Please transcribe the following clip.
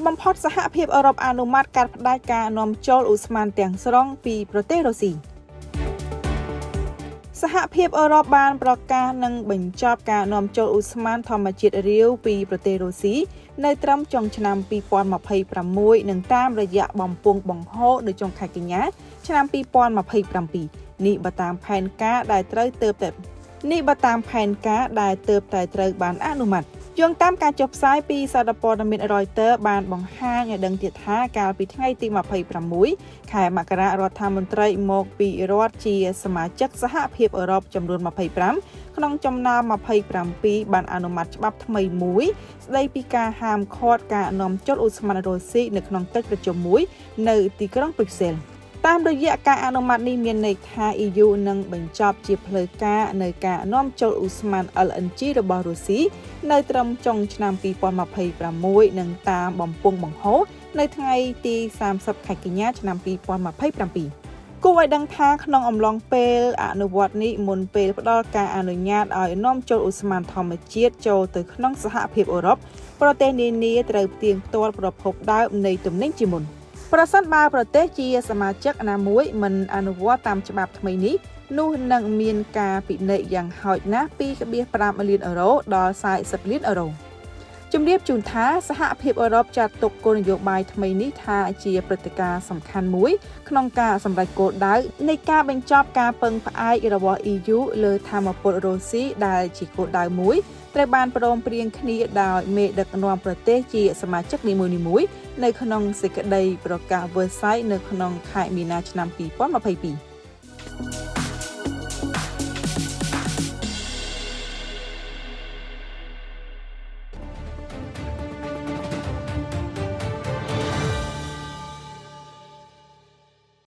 បំផុតសហភាពអឺរ៉ុបអនុម័តកាត់ផ្តាច់ការនាំចូលឧស្ម័នទាំងស្រុងពីប្រទេសរុស្ស៊ីសហភាពអឺរ៉ុបបានប្រកាសនឹងបញ្ចប់ការនាំចូលឧស្ម័នធម្មជាតិរាវពីប្រទេសរុស្ស៊ីនៅត្រឹមចុងឆ្នាំ2026និងតាមរយៈបំពង់បង្ហូរនៅចុងខែកញ្ញាឆ្នាំ2027នេះបើតាមផែនការដែលត្រូវទើបតែត្រូវបានអនុម័តយោងតាមការចុះផ្សាយពីសារព័ត៌មាន Reuters បានបង្ហាញឲ្យដឹងទៀតថាកាលពីថ្ងៃទី26ខែមករារដ្ឋមន្ត្រីមកពីរដ្ឋជាសមាជិកសហភាពអឺរ៉ុបចំនួន25ក្នុងចំណោម27បានអនុម័តច្បាប់ថ្មីមួយស្ដីពីការហាមឃាត់ការនាំចូលឧស្ម័នរុស្ស៊ីនៅក្នុងកិច្ចប្រជុំមួយនៅទីក្រុង Brusselsតាមរយៈការអនុម័តនេះមានន័យថា EU នឹងបញ្ចប់ជាផ្លូវការនៅការនាំចូលឧស្ម័ន LNG របស់រុស្ស៊ីនៅត្រឹមចុងឆ្នាំ2026និងតាមបំពង់បង្ហូរនៅថ្ងៃទី30ខែកញ្ញាឆ្នាំ2027គួរឲ្យដឹងថាក្នុងអំឡុងពេលអនុវត្តនេះមុនពេលផ្ដល់ការអនុញ្ញាតឲ្យនាំចូលឧស្ម័នធម្មជាតិចូលទៅក្នុងសហភាពអឺរ៉ុបប្រទេសនានាត្រូវផ្ទៀងផ្ទាត់ប្រភពដើមនៃទំនិញជាមុនប្រសិនបើប្រទេសជាសមាជិកណាមួយមិនអនុវត្តតាមច្បាប់ថ្មីនេះនោះនឹងមានការពិន័យយ៉ាងហោចណាស់ 2.5 លានអឺរ៉ូដល់40លានអឺរ៉ូជំរាបជូនថាសហភាពអឺរ៉ុបចាត់ទុកគោលនយោបាយថ្មីនេះថាជាព្រឹត្តិការណ៍សំខាន់មួយក្នុងការសម្រេចគោលដៅនៃការបញ្ចប់ការពឹងផ្អែករបស់ EU លើថាមពលរុស្ស៊ីដែលជាគោលដៅមួយត្រូវបានព្រមព្រៀងគ្នាដោយមេដឹកនាំប្រទេសជាសមាជិកនីមួយៗនៅក្នុងសេចក្តីប្រកាស Versailles នៅក្នុងខែមីនាឆ្នាំ2022